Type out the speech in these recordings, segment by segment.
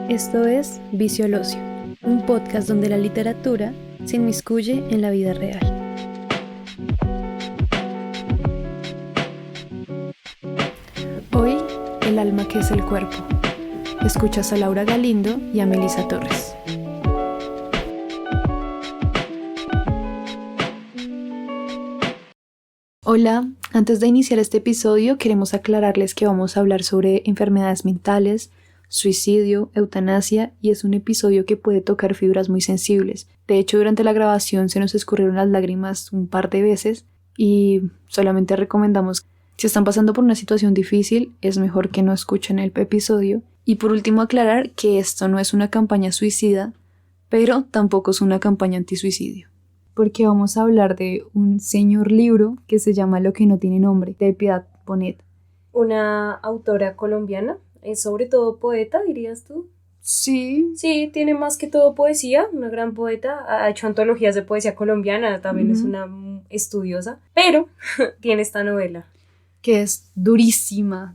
Esto es Vicio al Ocio, un podcast donde la literatura se inmiscuye en la vida real. Hoy, el alma que es el cuerpo. Escuchas a Laura Galindo y a Melissa Torres. Hola, antes de iniciar este episodio queremos aclararles que vamos a hablar sobre enfermedades mentales, suicidio, eutanasia, y es un episodio que puede tocar fibras muy sensibles. De hecho, durante la grabación se nos escurrieron las lágrimas un par de veces y solamente recomendamos, si están pasando por una situación difícil, es mejor que no escuchen el episodio. Y por último, aclarar que esto no es una campaña suicida, pero tampoco es una campaña antisuicidio, porque vamos a hablar de un señor libro que se llama Lo que no tiene nombre, de Piedad Bonet. Una autora colombiana, es sobre todo poeta, dirías tú. Sí. Sí, tiene más que todo poesía, una gran poeta, ha hecho antologías de poesía colombiana, también es una estudiosa, pero tiene esta novela. Que es durísima,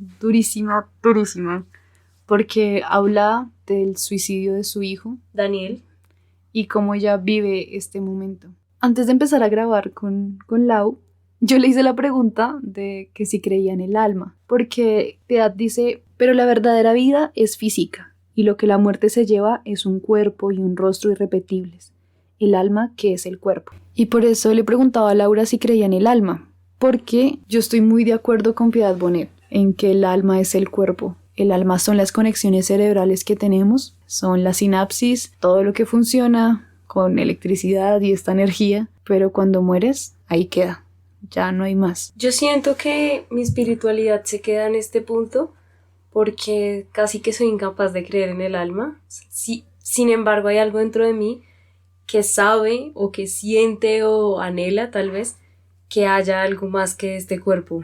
porque habla del suicidio de su hijo, Daniel, y cómo ella vive este momento. Antes de empezar a grabar con Lau, yo le hice la pregunta de que si creía en el alma, porque Piedad dice, pero la verdadera vida es física, y lo que la muerte se lleva es un cuerpo y un rostro irrepetibles, el alma que es el cuerpo. Y por eso le preguntaba a Laura si creía en el alma, porque yo estoy muy de acuerdo con Piedad Bonet, en que el alma es el cuerpo. El alma son las conexiones cerebrales que tenemos, son la sinapsis, todo lo que funciona con electricidad y esta energía, pero cuando mueres, ahí queda. Ya no hay más. Yo siento que mi espiritualidad se queda en este punto porque casi que soy incapaz de creer en el alma. Sí, sin embargo, hay algo dentro de mí que sabe o que siente o anhela tal vez que haya algo más que este cuerpo,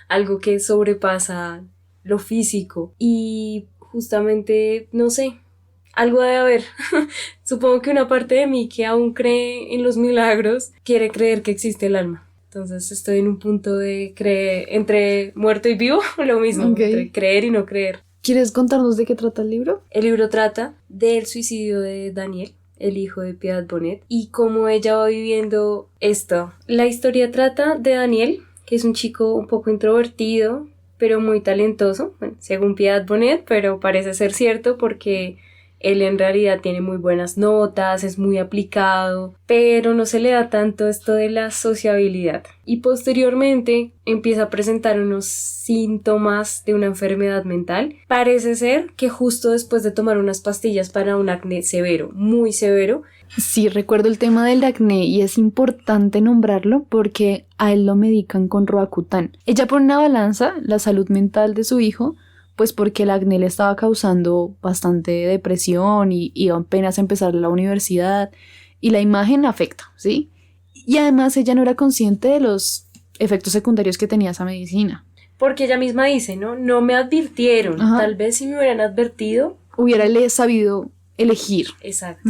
algo que sobrepasa lo físico. Y justamente, no sé, algo debe haber. Supongo que una parte de mí que aún cree en los milagros quiere creer que existe el alma. Entonces estoy en un punto de creer entre muerto y vivo, lo mismo, entre creer y no creer. ¿Quieres contarnos de qué trata el libro? El libro trata del suicidio de Daniel, el hijo de Piedad Bonet, y cómo ella va viviendo esto. La historia trata de Daniel, que es un chico un poco introvertido, pero muy talentoso, bueno, según Piedad Bonet, pero parece ser cierto porque él en realidad tiene muy buenas notas, es muy aplicado, pero no se le da tanto esto de la sociabilidad. Y posteriormente empieza a presentar unos síntomas de una enfermedad mental. Parece ser que justo después de tomar unas pastillas para un acné severo, muy severo. Sí, recuerdo el tema del acné y es importante nombrarlo porque a él lo medican con Roacutan. Ella pone en una balanza la salud mental de su hijo, pues porque el acné le estaba causando bastante depresión y iba apenas a empezar la universidad y la imagen afecta, ¿sí? Y además ella no era consciente de los efectos secundarios que tenía esa medicina. Porque ella misma dice, ¿no? No me advirtieron. Ajá. Tal vez si me hubieran advertido, hubiera sabido elegir. Exacto.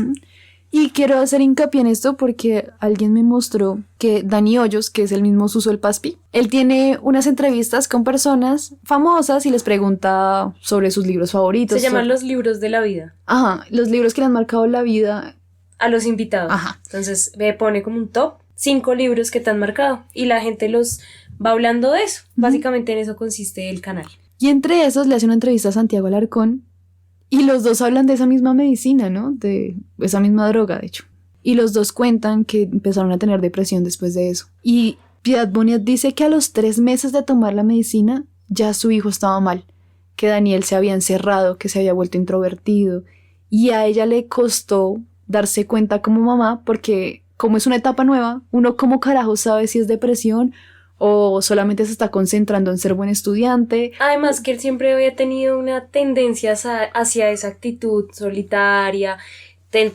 Y quiero hacer hincapié en esto porque alguien me mostró que Dani Hoyos, que es el mismo Suso el Paspi, él tiene unas entrevistas con personas famosas y les pregunta sobre sus libros favoritos. Se llaman los libros de la vida. Ajá, los libros que le han marcado la vida. A los invitados. Ajá. Entonces me pone como un top 5 libros que te han marcado y la gente los va hablando de eso. Básicamente en eso consiste el canal. Y entre esos le hace una entrevista a Santiago Alarcón. Y los dos hablan de esa misma medicina, ¿no? De esa misma droga, de hecho. Y los dos cuentan que empezaron a tener depresión después de eso. Y Piedad Bonet dice que a los 3 meses de tomar la medicina, ya su hijo estaba mal. Que Daniel se había encerrado, que se había vuelto introvertido. Y a ella le costó darse cuenta como mamá, porque como es una etapa nueva, uno como carajo sabe si es depresión o solamente se está concentrando en ser buen estudiante. Además que él siempre había tenido una tendencia hacia esa actitud solitaria,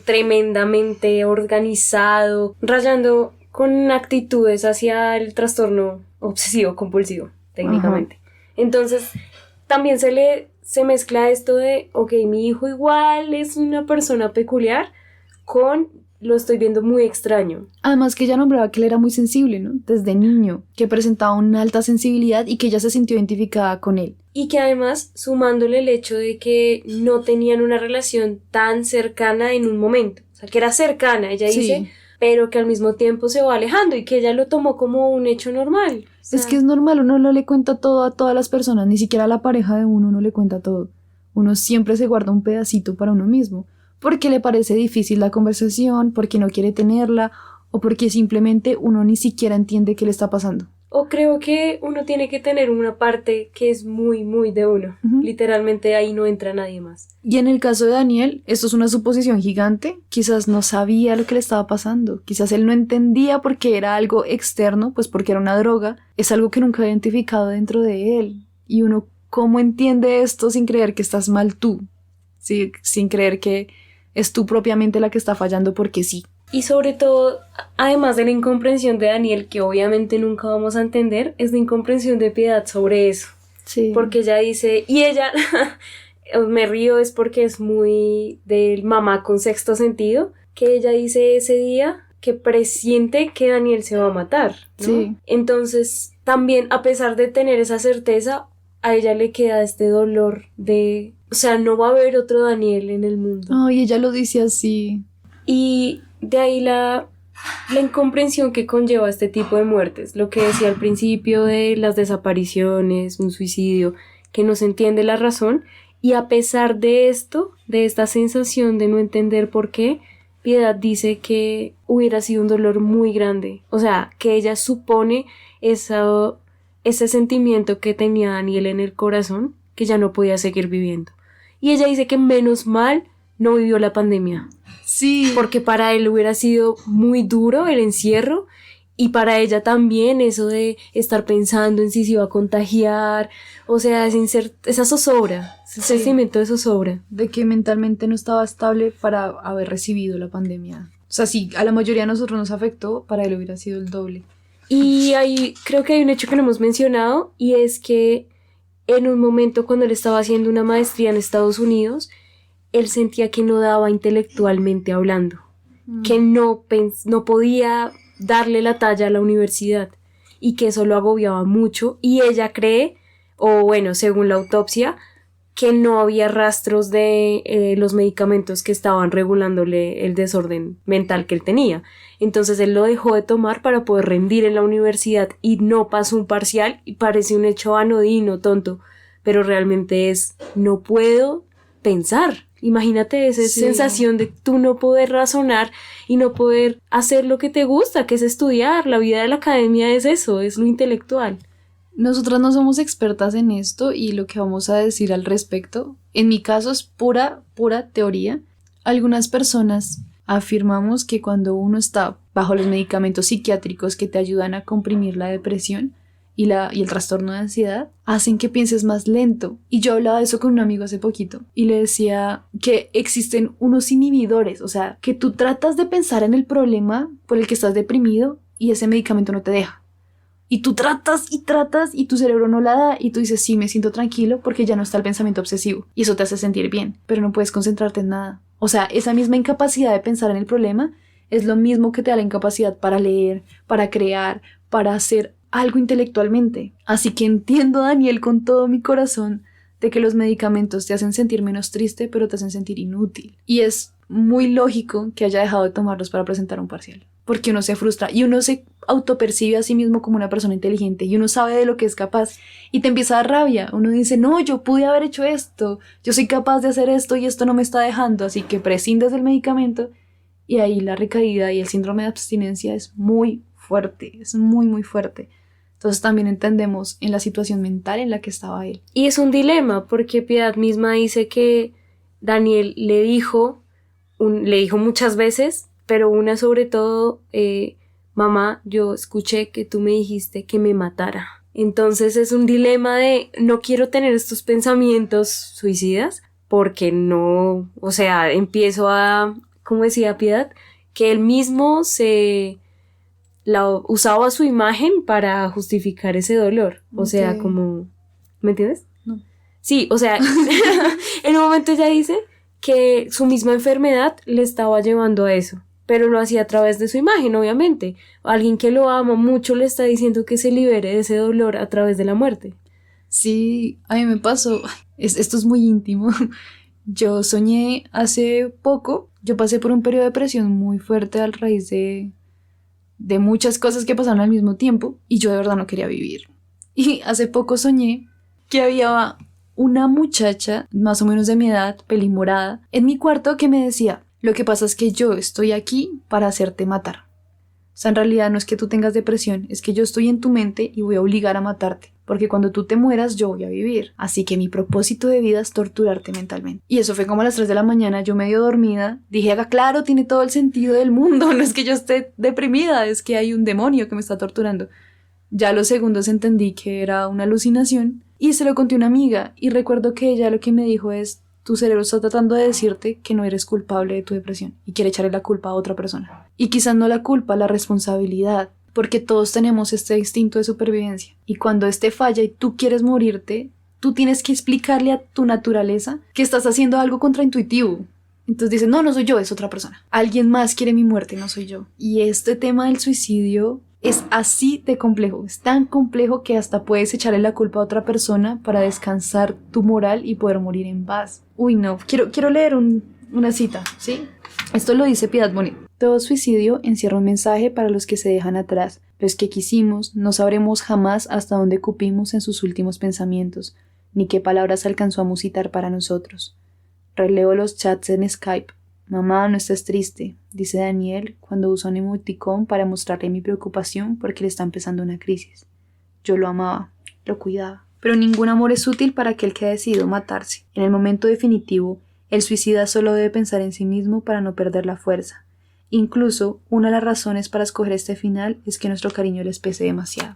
tremendamente organizado, rayando con actitudes hacia el trastorno obsesivo-compulsivo, técnicamente. Ajá. Entonces, también se mezcla esto de, ok, mi hijo igual es una persona peculiar, con lo estoy viendo muy extraño. Además que ella nombraba que él era muy sensible, ¿no? Desde niño, que presentaba una alta sensibilidad y que ella se sintió identificada con él. Y que además, sumándole el hecho de que no tenían una relación tan cercana en un momento. O sea, que era cercana, ella dice, pero que al mismo tiempo se va alejando y que ella lo tomó como un hecho normal. O sea, es que es normal, uno no le cuenta todo a todas las personas, ni siquiera a la pareja de uno le cuenta todo. Uno siempre se guarda un pedacito para uno mismo, porque le parece difícil la conversación, porque no quiere tenerla, o porque simplemente uno ni siquiera entiende qué le está pasando. O creo que uno tiene que tener una parte que es muy, muy de uno. Literalmente ahí no entra nadie más. Y en el caso de Daniel, esto es una suposición gigante. Quizás no sabía lo que le estaba pasando. Quizás él no entendía porque era algo externo, pues porque era una droga. Es algo que nunca había identificado dentro de él. Y uno, ¿cómo entiende esto sin creer que estás mal tú? Sí, sin creer que es tú propiamente la que está fallando porque sí. Y sobre todo, además de la incomprensión de Daniel, que obviamente nunca vamos a entender, es la incomprensión de Piedad sobre eso. Sí. Porque ella dice, y ella, me río es porque es muy del mamá con sexto sentido, que ella dice ese día que presiente que Daniel se va a matar, ¿no? Sí. Entonces, también, a pesar de tener esa certeza, a ella le queda este dolor de, o sea, no va a haber otro Daniel en el mundo. Ay, ella lo dice así. Y de ahí la incomprensión que conlleva este tipo de muertes, lo que decía al principio de las desapariciones, un suicidio, que no se entiende la razón, y a pesar de esto, de esta sensación de no entender por qué, Piedad dice que hubiera sido un dolor muy grande, o sea, que ella supone ese sentimiento que tenía Daniel en el corazón, que ya no podía seguir viviendo. Y ella dice que menos mal no vivió la pandemia. Sí. Porque para él hubiera sido muy duro el encierro y para ella también eso de estar pensando en si se iba a contagiar, o sea, esa zozobra, ese sentimiento de zozobra. De que mentalmente no estaba estable para haber recibido la pandemia. O sea, sí, a la mayoría de nosotros nos afectó, para él hubiera sido el doble. Y ahí creo que hay un hecho que no hemos mencionado y es que en un momento cuando él estaba haciendo una maestría en Estados Unidos, él sentía que no daba intelectualmente hablando, que no podía darle la talla a la universidad y que eso lo agobiaba mucho y ella cree, o bueno, según la autopsia, que no había rastros de los medicamentos que estaban regulándole el desorden mental que él tenía. Entonces él lo dejó de tomar para poder rendir en la universidad y no pasó un parcial y parece un hecho anodino, tonto, pero realmente es, no puedo pensar. Imagínate esa sensación de tú no poder razonar y no poder hacer lo que te gusta, que es estudiar. La vida de la academia es eso, es lo intelectual. Nosotras no somos expertas en esto y lo que vamos a decir al respecto, en mi caso es pura teoría. Algunas personas afirmamos que cuando uno está bajo los medicamentos psiquiátricos que te ayudan a comprimir la depresión y el trastorno de ansiedad, hacen que pienses más lento. Y yo hablaba de eso con un amigo hace poquito y le decía que existen unos inhibidores, o sea, que tú tratas de pensar en el problema por el que estás deprimido y ese medicamento no te deja. Y tú tratas y tu cerebro no la da y tú dices, sí, me siento tranquilo porque ya no está el pensamiento obsesivo y eso te hace sentir bien, pero no puedes concentrarte en nada. O sea, esa misma incapacidad de pensar en el problema es lo mismo que te da la incapacidad para leer, para crear, para hacer algo intelectualmente. Así que entiendo, Daniel, con todo mi corazón de que los medicamentos te hacen sentir menos triste, pero te hacen sentir inútil. Y es muy lógico que haya dejado de tomarlos para presentar un parcial. Porque uno se frustra y uno se autopercibe a sí mismo como una persona inteligente y uno sabe de lo que es capaz y te empieza a dar rabia. Uno dice, no, yo pude haber hecho esto, yo soy capaz de hacer esto y esto no me está dejando, así que prescindes del medicamento y ahí la recaída y el síndrome de abstinencia es muy fuerte, es muy, muy fuerte. Entonces también entendemos en la situación mental en la que estaba él. Y es un dilema porque Piedad misma dice que Daniel le dijo muchas veces, pero una sobre todo, mamá, yo escuché que tú me dijiste que me matara. Entonces es un dilema de no quiero tener estos pensamientos suicidas porque no, o sea, empiezo a, como decía Piedad, que él mismo usaba su imagen para justificar ese dolor. O sea, como, ¿me entiendes? No. Sí, o sea, en un momento ella dice que su misma enfermedad le estaba llevando a eso. pero lo hacía a través de su imagen, obviamente. Alguien que lo ama mucho le está diciendo que se libere de ese dolor a través de la muerte. Sí, a mí me pasó, esto es muy íntimo. Yo soñé hace poco, yo pasé por un periodo de depresión muy fuerte a raíz de muchas cosas que pasaron al mismo tiempo y yo de verdad no quería vivir. Y hace poco soñé que había una muchacha más o menos de mi edad, pelimorada, en mi cuarto que me decía, lo que pasa es que yo estoy aquí para hacerte matar. O sea, en realidad no es que tú tengas depresión, es que yo estoy en tu mente y voy a obligar a matarte. Porque cuando tú te mueras yo voy a vivir. Así que mi propósito de vida es torturarte mentalmente. Y eso fue como a las 3 de la mañana, yo medio dormida. Dije, claro, tiene todo el sentido del mundo. No es que yo esté deprimida, es que hay un demonio que me está torturando. Ya a los segundos entendí que era una alucinación. Y se lo conté a una amiga. Y recuerdo que ella lo que me dijo es, tu cerebro está tratando de decirte que no eres culpable de tu depresión. Y quiere echarle la culpa a otra persona. Y quizás no la culpa, la responsabilidad. Porque todos tenemos este instinto de supervivencia. Y cuando este falla y tú quieres morirte, tú tienes que explicarle a tu naturaleza que estás haciendo algo contraintuitivo. Entonces dices, no soy yo, es otra persona. Alguien más quiere mi muerte, no soy yo. Y este tema del suicidio es así de complejo. Es tan complejo que hasta puedes echarle la culpa a otra persona para descansar tu moral y poder morir en paz. Uy, no. Quiero leer una cita, ¿sí? Esto lo dice Piedad Bonet. Todo suicidio encierra un mensaje para los que se dejan atrás. Los que quisimos, no sabremos jamás hasta dónde cupimos en sus últimos pensamientos, ni qué palabras alcanzó a musitar para nosotros. Releo los chats en Skype. Mamá, no estés triste, dice Daniel cuando usa un emoticón para mostrarle mi preocupación porque le está empezando una crisis. Yo lo amaba, lo cuidaba. Pero ningún amor es útil para aquel que ha decidido matarse. En el momento definitivo, el suicida solo debe pensar en sí mismo para no perder la fuerza. Incluso, una de las razones para escoger este final es que nuestro cariño les pese demasiado.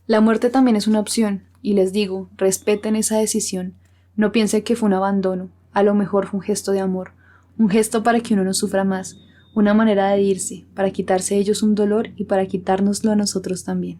La muerte también es una opción, y les digo, respeten esa decisión. No piensen que fue un abandono, a lo mejor fue un gesto de amor, un gesto para que uno no sufra más, una manera de irse, para quitarse a ellos un dolor y para quitárnoslo a nosotros también.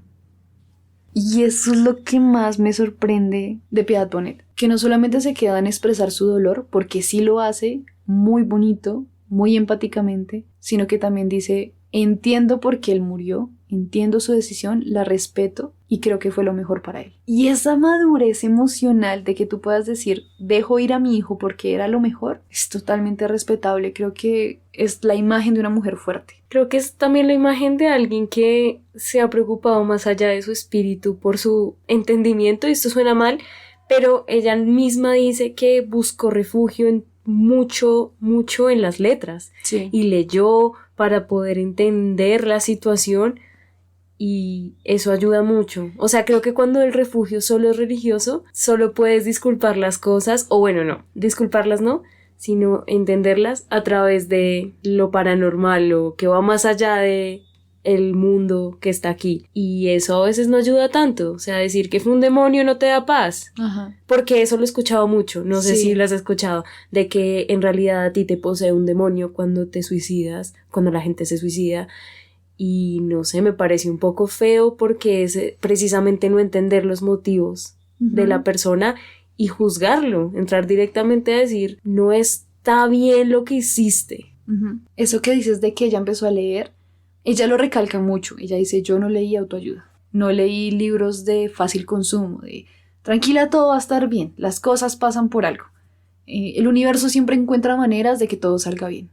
Y eso es lo que más me sorprende de Piedad Bonet, que no solamente se queda en expresar su dolor, porque sí lo hace muy bonito, muy empáticamente, sino que también dice, entiendo por qué él murió, entiendo su decisión, la respeto y creo que fue lo mejor para él. Y esa madurez emocional de que tú puedas decir, dejo ir a mi hijo porque era lo mejor, es totalmente respetable. Creo que es la imagen de una mujer fuerte. Creo que es también la imagen de alguien que se ha preocupado más allá de su espíritu por su entendimiento, y esto suena mal, pero ella misma dice que buscó refugio en mucho en las letras. Sí. Y leyó para poder entender la situación y eso ayuda mucho. O sea, creo que cuando el refugio solo es religioso, solo puedes disculpar las cosas, o bueno, no, disculparlas no, sino entenderlas a través de lo paranormal, lo que va más allá de el mundo que está aquí. Y eso a veces no ayuda tanto. O sea, decir que fue un demonio no te da paz. Ajá. Porque eso lo he escuchado mucho. No sé Sí. si lo has escuchado. De que en realidad a ti te posee un demonio cuando te suicidas, cuando la gente se suicida. Y no sé, me parece un poco feo porque es precisamente no entender los motivos de la persona y juzgarlo. Entrar directamente a decir, no está bien lo que hiciste. Eso que dices de que ella empezó a leer, ella lo recalca mucho. Ella dice, yo no leí autoayuda, no leí libros de fácil consumo, de tranquila, todo va a estar bien, las cosas pasan por algo. El universo siempre encuentra maneras de que todo salga bien.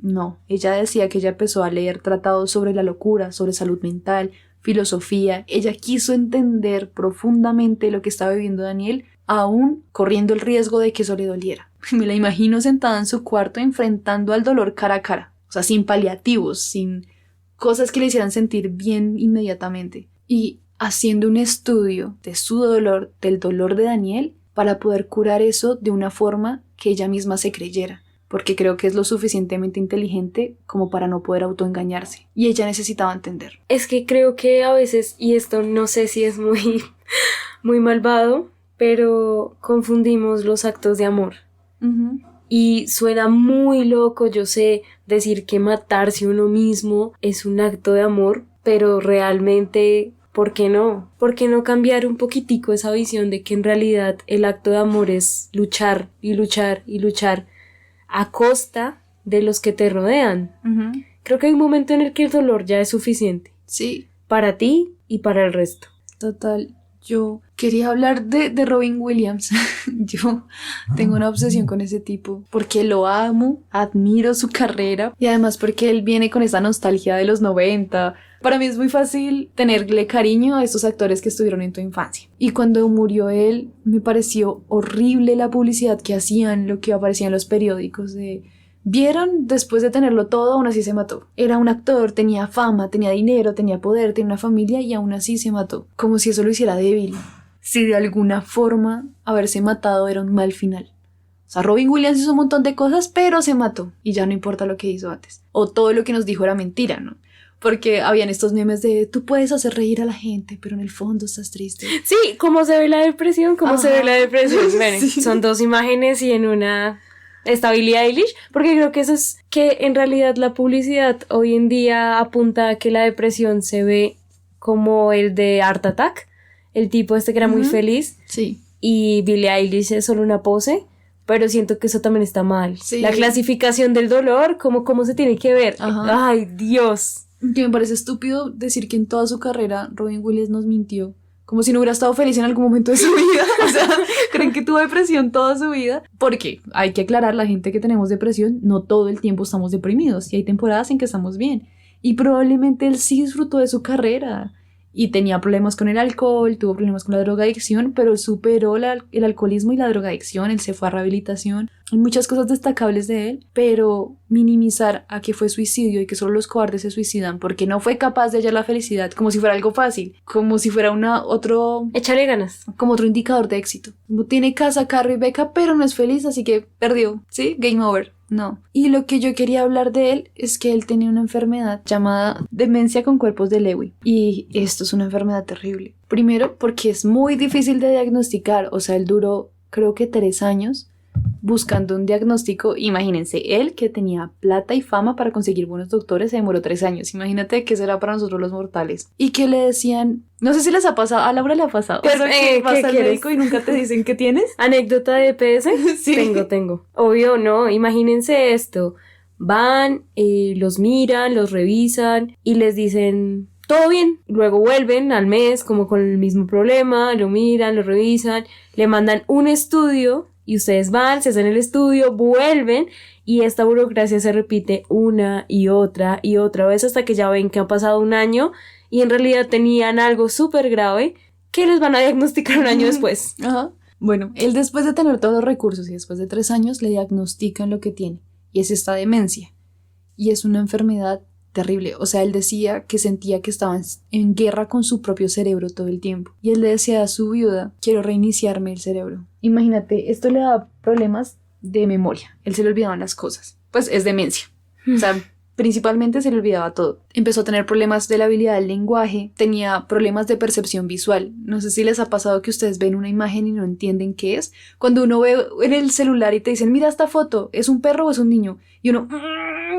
No, ella decía que ella empezó a leer tratados sobre la locura, sobre salud mental, filosofía. Ella quiso entender profundamente lo que estaba viviendo Daniel, aún corriendo el riesgo de que eso le doliera. Me la imagino sentada en su cuarto enfrentando al dolor cara a cara, o sea, sin paliativos, sin cosas que le hicieran sentir bien inmediatamente, y haciendo un estudio de su dolor, del dolor de Daniel, para poder curar eso de una forma que ella misma se creyera, porque creo que es lo suficientemente inteligente como para no poder autoengañarse, y ella necesitaba entender. Es que creo que a veces, y esto no sé si es muy, muy malvado, pero confundimos los actos de amor. Y suena muy loco, yo sé, decir que matarse uno mismo es un acto de amor, pero realmente, ¿por qué no? ¿Por qué no cambiar un poquitico esa visión de que en realidad el acto de amor es luchar y luchar y luchar a costa de los que te rodean. Ujú. Creo que hay un momento en el que el dolor ya es suficiente Sí, para ti y para el resto. total. Yo quería hablar de Robin Williams. Yo tengo una obsesión con ese tipo porque lo amo, admiro su carrera y además porque él viene con esa nostalgia de los 90. Para mí es muy fácil tenerle cariño a estos actores que estuvieron en tu infancia. Y cuando murió él, me pareció horrible la publicidad que hacían, lo que aparecía en los periódicos de... ¿Vieron? Después de tenerlo todo, aún así se mató. Era un actor, tenía fama, tenía dinero, tenía poder, tenía una familia y aún así se mató. Como si eso lo hiciera débil. Si de alguna forma haberse matado era un mal final. O sea, Robin Williams hizo un montón de cosas, pero se mató. Y ya no importa lo que hizo antes. O todo lo que nos dijo era mentira, ¿no? Porque habían estos memes de tú puedes hacer reír a la gente, pero en el fondo estás triste. Sí, ¿cómo se ve la depresión? ¿Cómo se ve la depresión? Bueno, Sí. son dos imágenes y en una está Billie Eilish, porque creo que eso es que en realidad la publicidad hoy en día apunta a que la depresión se ve como el de Art Attack, el tipo este que era muy feliz, Sí. y Billie Eilish es solo una pose, pero siento que eso también está mal. Sí. La clasificación del dolor, cómo se tiene que ver. Ajá. Ay, Dios. Que me parece estúpido decir que en toda su carrera Robin Williams nos mintió. Como si no hubiera estado feliz en algún momento de su vida. O sea, creen que tuvo depresión toda su vida. Porque hay que aclarar, la gente que tenemos depresión, no todo el tiempo estamos deprimidos. Y hay temporadas en que estamos bien. Y probablemente él sí disfrutó de su carrera. Y tenía problemas con el alcohol, tuvo problemas con la drogadicción, pero él superó el alcoholismo y la drogadicción, él se fue a rehabilitación. Hay muchas cosas destacables de él, pero minimizar a que fue suicidio y que solo los cobardes se suicidan porque no fue capaz de hallar la felicidad, como si fuera algo fácil, como si fuera Échale ganas. como otro indicador de éxito. Como tiene casa, carro y beca, pero no es feliz, así que perdió, ¿sí? Game over. No. Y lo que yo quería hablar de él es que él tenía una enfermedad llamada demencia con cuerpos de Lewy. Y esto es una enfermedad terrible. Primero, porque es muy difícil de diagnosticar. O sea, él duró, creo que 3 años buscando un diagnóstico. Imagínense, él que tenía plata y fama para conseguir buenos doctores, se demoró 3 años. Imagínate qué será para nosotros los mortales. Y que le decían, no sé si les ha pasado, a Laura le ha pasado. Pues, Eso que vas ¿qué al quieres? médico y nunca te dicen qué tienes. ¿Anécdota de PS? Sí. Tengo. Obvio, no, imagínense esto. Van, los miran, los revisan y les dicen todo bien. Luego vuelven al mes como con el mismo problema, lo miran, lo revisan, le mandan un estudio y ustedes van, se hacen el estudio, vuelven y esta burocracia se repite una y otra vez hasta que ya ven que ha pasado un año y en realidad tenían algo súper grave que les van a diagnosticar un año después. Ajá. Bueno, él después de tener todos los recursos y después de 3 años le diagnostican lo que tiene y es esta demencia y es una enfermedad terrible. O sea, él decía que sentía que estaba en guerra con su propio cerebro todo el tiempo y él le decía a su viuda, quiero reiniciarme el cerebro. Imagínate, esto le da problemas de memoria, él se le olvidaban las cosas, pues es demencia, o sea, principalmente se le olvidaba todo. Empezó a tener problemas de la habilidad del lenguaje, tenía problemas de percepción visual. No sé si les ha pasado que ustedes ven una imagen y no entienden qué es. Cuando uno ve en el celular y te dicen, mira esta foto, ¿es un perro o es un niño? Y uno,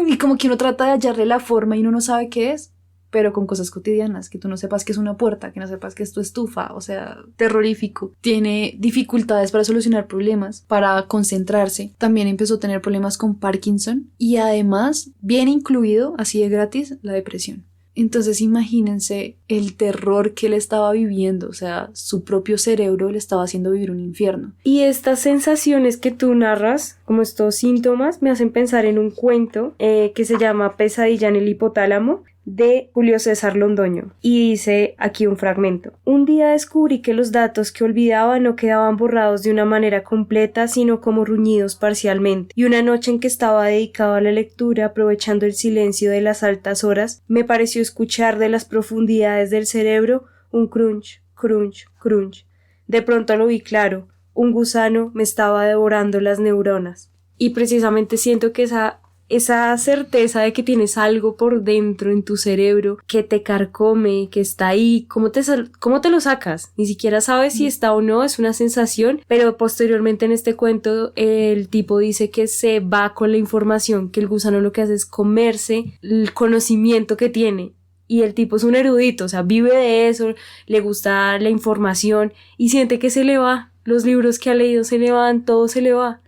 y como que uno trata de hallarle la forma y uno no sabe qué es. Pero con cosas cotidianas, que tú no sepas que es una puerta, que no sepas que es tu estufa, o sea, terrorífico. Tiene dificultades para solucionar problemas, para concentrarse. También empezó a tener problemas con Parkinson y además, bien incluido, así de gratis, la depresión. Entonces imagínense el terror que él estaba viviendo, o sea, su propio cerebro le estaba haciendo vivir un infierno. Y estas sensaciones que tú narras, como estos síntomas, me hacen pensar en un cuento que se llama Pesadilla en el hipotálamo, de Julio César Londoño, y dice aquí un fragmento. Un día descubrí que los datos que olvidaba no quedaban borrados de una manera completa, sino como ruñidos parcialmente, y una noche en que estaba dedicado a la lectura, aprovechando el silencio de las altas horas, me pareció escuchar de las profundidades del cerebro un crunch, crunch, crunch. De pronto lo vi claro, un gusano me estaba devorando las neuronas. Y precisamente siento que esa certeza de que tienes algo por dentro en tu cerebro que te carcome, que está ahí, ¿cómo te lo sacas? Ni siquiera sabes si está o no, es una sensación, pero posteriormente en este cuento el tipo dice que se va con la información, que el gusano lo que hace es comerse el conocimiento que tiene. Y el tipo es un erudito, o sea, vive de eso, le gusta la información y siente que se le va, los libros que ha leído se le van, todo se le va.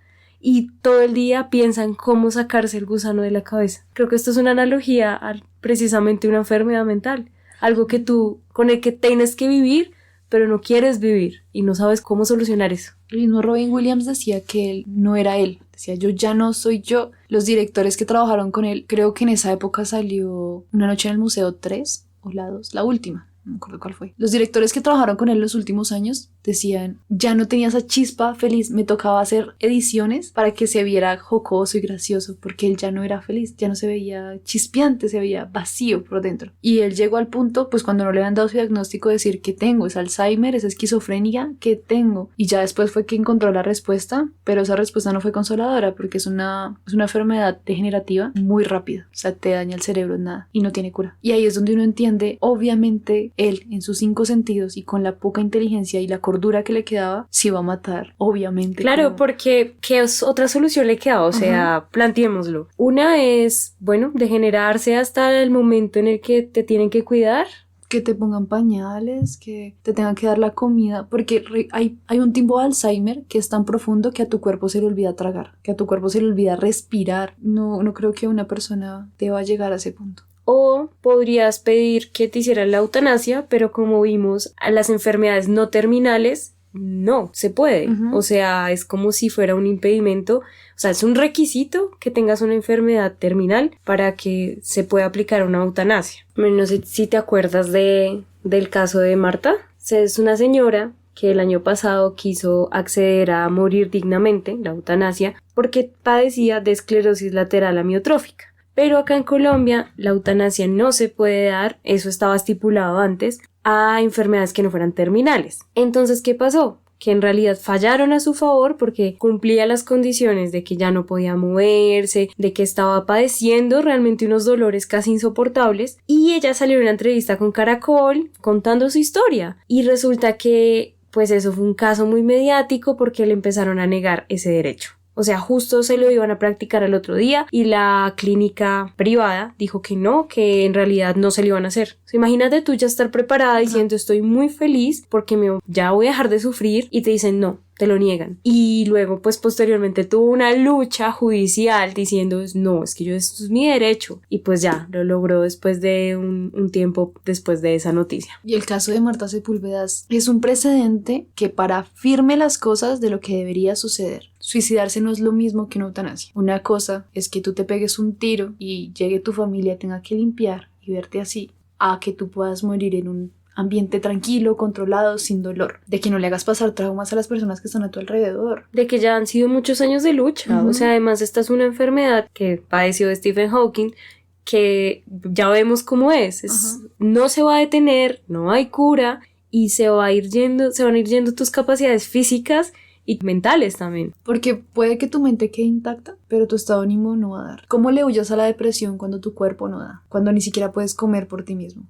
y todo el día piensan cómo sacarse el gusano de la cabeza. Creo que esto es una analogía a precisamente una enfermedad mental, algo que con el que tienes que vivir, pero no quieres vivir y no sabes cómo solucionar eso. El mismo Robin Williams decía que él no era él. Decía, yo ya no soy yo. Los directores que trabajaron con él, creo que en esa época salió Una noche en el Museo 3 o la 2, la última. No me acuerdo cuál fue. Los directores que trabajaron con él los últimos años decían, ya no tenía esa chispa feliz, me tocaba hacer ediciones para que se viera jocoso y gracioso, porque él ya no era feliz, ya no se veía chispeante, se veía vacío por dentro. Y él llegó al punto, pues cuando no le habían dado su diagnóstico, de decir que tengo, es Alzheimer, es esquizofrenia, que tengo. Y ya después fue que encontró la respuesta, pero esa respuesta no fue consoladora, porque es una enfermedad degenerativa muy rápida, o sea, te daña el cerebro en nada y no tiene cura. Y ahí es donde uno entiende, obviamente, él en sus 5 sentidos y con la poca inteligencia y la cordura que le quedaba, se iba a matar, obviamente. Claro, porque ¿qué otra solución le queda? O sea, planteémoslo. Una es, bueno, degenerarse hasta el momento en el que te tienen que cuidar. Que te pongan pañales, que te tengan que dar la comida, porque hay un tipo de Alzheimer que es tan profundo que a tu cuerpo se le olvida tragar, que a tu cuerpo se le olvida respirar. No creo que una persona deba llegar a ese punto. O podrías pedir que te hicieran la eutanasia, pero como vimos, a las enfermedades no terminales no se puede. O sea, es como si fuera un impedimento. O sea, es un requisito que tengas una enfermedad terminal para que se pueda aplicar una eutanasia. No sé si te acuerdas del caso de Marta. Es una señora que el año pasado quiso acceder a morir dignamente, la eutanasia, porque padecía de esclerosis lateral amiotrófica. Pero acá en Colombia la eutanasia no se puede dar, eso estaba estipulado antes, a enfermedades que no fueran terminales. Entonces, ¿qué pasó? Que en realidad fallaron a su favor porque cumplía las condiciones de que ya no podía moverse, de que estaba padeciendo realmente unos dolores casi insoportables, y ella salió en una entrevista con Caracol contando su historia. Y resulta que, pues eso fue un caso muy mediático porque le empezaron a negar ese derecho. O sea, justo se lo iban a practicar al otro día y la clínica privada dijo que no, que en realidad no se lo iban a hacer. O sea, imagínate tú ya estar preparada diciendo estoy muy feliz porque ya voy a dejar de sufrir, y te dicen no, te lo niegan. Y luego pues posteriormente tuvo una lucha judicial diciendo no, es que esto es mi derecho, y pues ya lo logró después de un tiempo después de esa noticia. Y el caso de Marta Sepúlveda es un precedente que para firme las cosas de lo que debería suceder. Suicidarse no es lo mismo que una eutanasia. Una cosa es que tú te pegues un tiro y llegue tu familia, tenga que limpiar y verte así, a que tú puedas morir en un ambiente tranquilo, controlado, sin dolor, de que no le hagas pasar traumas a las personas que están a tu alrededor, de que ya han sido muchos años de lucha. O sea, además esta es una enfermedad que padeció Stephen Hawking, que ya vemos cómo no se va a detener, no hay cura, y se van a ir yendo tus capacidades físicas y mentales también. Porque puede que tu mente quede intacta, pero tu estado de ánimo no va a dar. ¿Cómo le huyas a la depresión cuando tu cuerpo no da? Cuando ni siquiera puedes comer por ti mismo.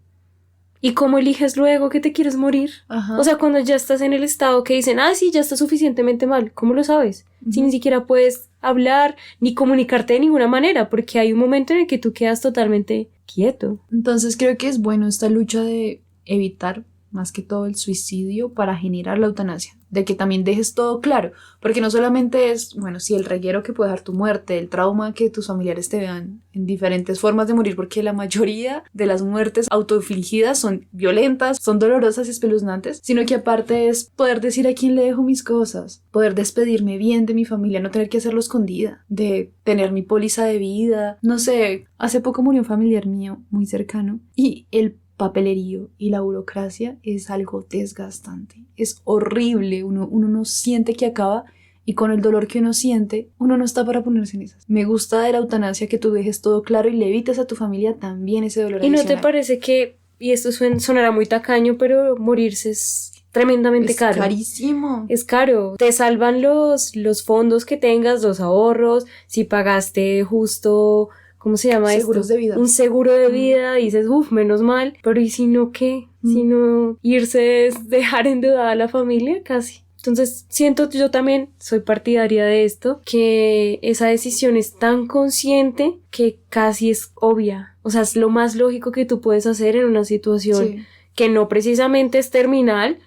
¿Y cómo eliges luego que te quieres morir? O sea, cuando ya estás en el estado que dicen, sí, ya estás suficientemente mal, ¿cómo lo sabes? Si ni siquiera puedes hablar ni comunicarte de ninguna manera, porque hay un momento en el que tú quedas totalmente quieto. Entonces creo que es bueno esta lucha de evitar más que todo el suicidio para generar la eutanasia, de que también dejes todo claro, porque no solamente es, bueno, sí, el reguero que puede dar tu muerte, el trauma que tus familiares te vean en diferentes formas de morir, porque la mayoría de las muertes autoinfligidas son violentas, son dolorosas y espeluznantes, sino que aparte es poder decir a quién le dejo mis cosas, poder despedirme bien de mi familia, no tener que hacerlo escondida, de tener mi póliza de vida, no sé, hace poco murió un familiar mío muy cercano y el papelerío y la burocracia es algo desgastante, es horrible, uno no siente que acaba, y con el dolor que uno siente, uno no está para ponerse en esas. Me gusta de la eutanasia que tú dejes todo claro y le evites a tu familia también ese dolor adicional. ¿Y no te parece que, y esto sonará muy tacaño, pero morirse es tremendamente caro? Es carísimo. Es caro. Te salvan los fondos que tengas, los ahorros, si pagaste justo... ¿Cómo se llama esto? Seguros de vida. Un seguro de vida, y dices, menos mal. Pero ¿y si no qué? Si no, irse es dejar endeudada a la familia casi. Entonces siento, yo también soy partidaria de esto, que esa decisión es tan consciente que casi es obvia. O sea, es lo más lógico que tú puedes hacer en una situación que no precisamente es terminal,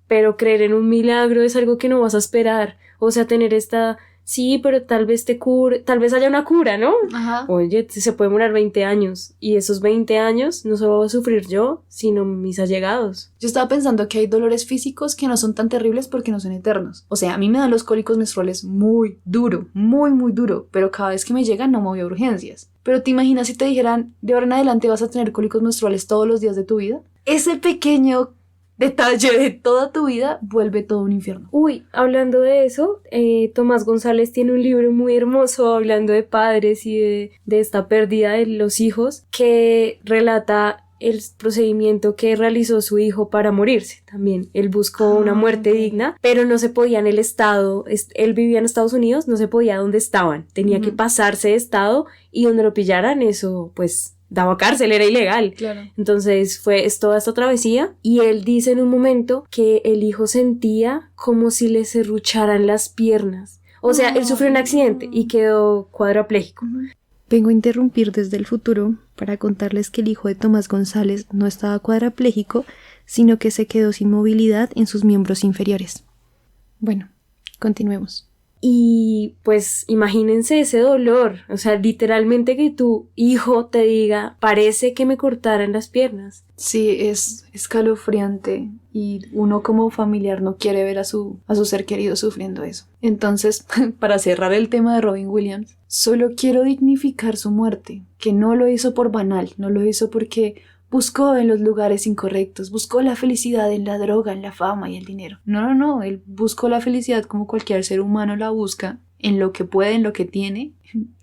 pero creer en un milagro es algo que no vas a esperar. O sea, tener esta sí, pero tal vez te cure, tal vez haya una cura, ¿no? Ajá. Oye, se puede demorar 20 años y esos 20 años no solo voy a sufrir yo, sino mis allegados. Yo estaba pensando que hay dolores físicos que no son tan terribles porque no son eternos. O sea, a mí me dan los cólicos menstruales muy duro, muy duro, pero cada vez que me llegan no me voy a urgencias. Pero te imaginas si te dijeran, de ahora en adelante vas a tener cólicos menstruales todos los días de tu vida. Ese pequeño detalle de toda tu vida vuelve todo un infierno. Uy, hablando de eso, Tomás González tiene un libro muy hermoso hablando de padres y de esta pérdida de los hijos que relata el procedimiento que realizó su hijo para morirse también. Él buscó una muerte digna, pero no se podía en el estado, él vivía en Estados Unidos, no se podía donde estaban, tenía que pasarse de estado y donde lo pillaran eso pues daba cárcel, era ilegal. Claro. Entonces es toda esta travesía y él dice en un momento que el hijo sentía como si le serrucharan las piernas. O sea, él sufrió un accidente y quedó cuadraplégico. Vengo a interrumpir desde el futuro para contarles que el hijo de Tomás González no estaba cuadraplégico, sino que se quedó sin movilidad en sus miembros inferiores. Bueno, continuemos. Y pues imagínense ese dolor, o sea, literalmente que tu hijo te diga, parece que me cortaran las piernas. Sí, es escalofriante y uno como familiar no quiere ver a su ser querido sufriendo eso. Entonces, para cerrar el tema de Robin Williams, solo quiero dignificar su muerte, que no lo hizo por banal, no lo hizo porque buscó en los lugares incorrectos, buscó la felicidad en la droga, en la fama y el dinero. No, él buscó la felicidad como cualquier ser humano la busca, en lo que puede, en lo que tiene,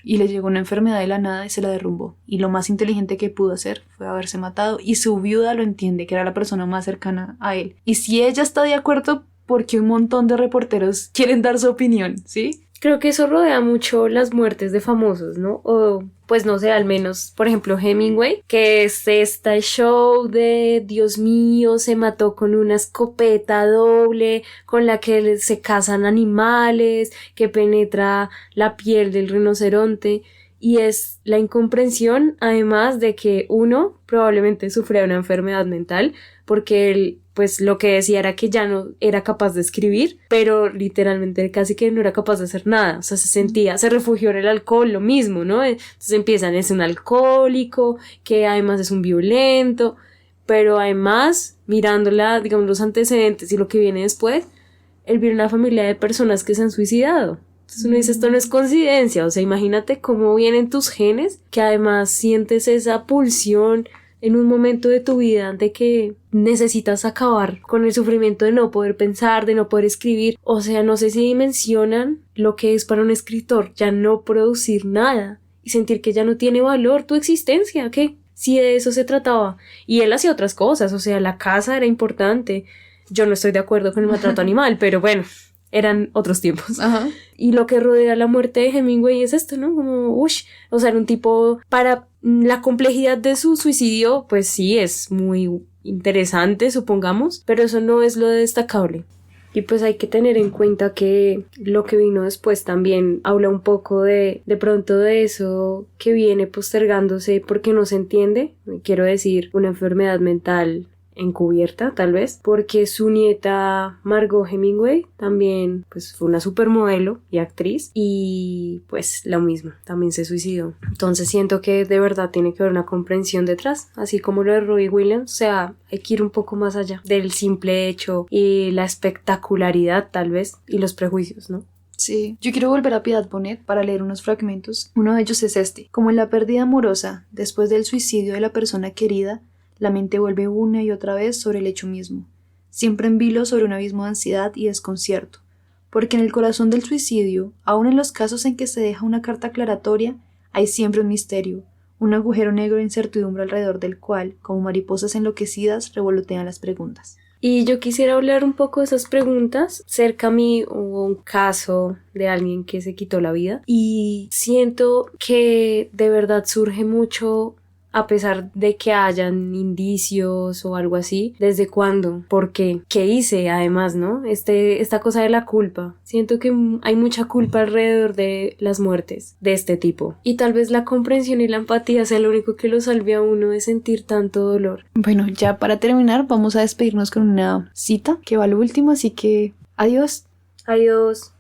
y le llegó una enfermedad de la nada y se la derrumbó. Y lo más inteligente que pudo hacer fue haberse matado, y su viuda lo entiende, que era la persona más cercana a él. Y si ella está de acuerdo, porque un montón de reporteros quieren dar su opinión, ¿sí? Creo que eso rodea mucho las muertes de famosos, ¿no? O, pues no sé, al menos, por ejemplo, Hemingway, que es este show de, Dios mío, se mató con una escopeta doble, con la que se cazan animales, que penetra la piel del rinoceronte, y es la incomprensión, además de que uno probablemente sufría una enfermedad mental, porque él pues lo que decía era que ya no era capaz de escribir, pero literalmente casi que no era capaz de hacer nada, o sea, se refugió en el alcohol, lo mismo, ¿no? Entonces empiezan, es un alcohólico, que además es un violento, pero además, mirándola, digamos, los antecedentes y lo que viene después, él viene una familia de personas que se han suicidado. Entonces uno dice, esto no es coincidencia, o sea, imagínate cómo vienen tus genes, que además sientes esa pulsión en un momento de tu vida de que necesitas acabar con el sufrimiento de no poder pensar, de no poder escribir. O sea, no sé si dimensionan lo que es para un escritor ya no producir nada y sentir que ya no tiene valor tu existencia, ¿qué? Si de eso se trataba. Y él hacía otras cosas, o sea, la caza era importante. Yo no estoy de acuerdo con el maltrato animal, pero bueno, eran otros tiempos. Ajá. Y lo que rodea la muerte de Hemingway es esto, ¿no? Como, o sea, era un tipo, para la complejidad de su suicidio, pues sí, es muy interesante, supongamos, pero eso no es lo destacable. Y pues hay que tener en cuenta que lo que vino después también habla un poco de pronto de eso que viene postergándose porque no se entiende, quiero decir, una enfermedad mental encubierta, tal vez, porque su nieta Margot Hemingway también pues fue una supermodelo y actriz y pues lo mismo, también se suicidó. Entonces siento que de verdad tiene que haber una comprensión detrás, así como lo de Robin Williams, o sea, hay que ir un poco más allá del simple hecho y la espectacularidad tal vez y los prejuicios, ¿no? Sí, yo quiero volver a Piedad Bonet para leer unos fragmentos. Uno de ellos es este. Como en la pérdida amorosa, después del suicidio de la persona querida, la mente vuelve una y otra vez sobre el hecho mismo, siempre en vilo sobre un abismo de ansiedad y desconcierto, porque en el corazón del suicidio, aun en los casos en que se deja una carta aclaratoria, hay siempre un misterio, un agujero negro de incertidumbre alrededor del cual, como mariposas enloquecidas, revolotean las preguntas. Y yo quisiera hablar un poco de esas preguntas. Cerca a mí hubo un caso de alguien que se quitó la vida y siento que de verdad surge mucho a pesar de que hayan indicios o algo así. ¿Desde cuándo? ¿Por qué? ¿Qué hice? Además, ¿no? Esta cosa de la culpa. Siento que hay mucha culpa alrededor de las muertes de este tipo. Y tal vez la comprensión y la empatía sea lo único que lo salve a uno de sentir tanto dolor. Bueno, ya para terminar vamos a despedirnos con una cita que va al último, así que adiós. Adiós.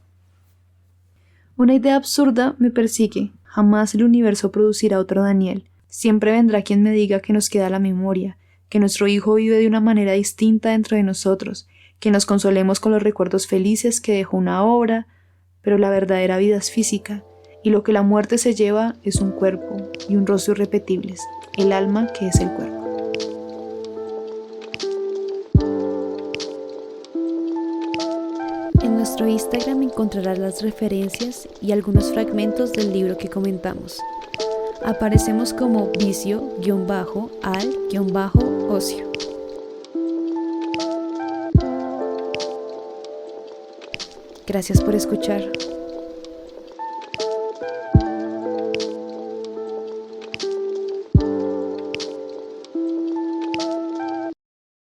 Una idea absurda me persigue. Jamás el universo producirá otro Daniel. Siempre vendrá quien me diga que nos queda la memoria, que nuestro hijo vive de una manera distinta dentro de nosotros, que nos consolemos con los recuerdos felices que dejó una obra, pero la verdadera vida es física, y lo que la muerte se lleva es un cuerpo y un rostro irrepetibles, el alma que es el cuerpo. En nuestro Instagram encontrarás las referencias y algunos fragmentos del libro que comentamos. Aparecemos como vicio-al-ocio. Gracias por escuchar.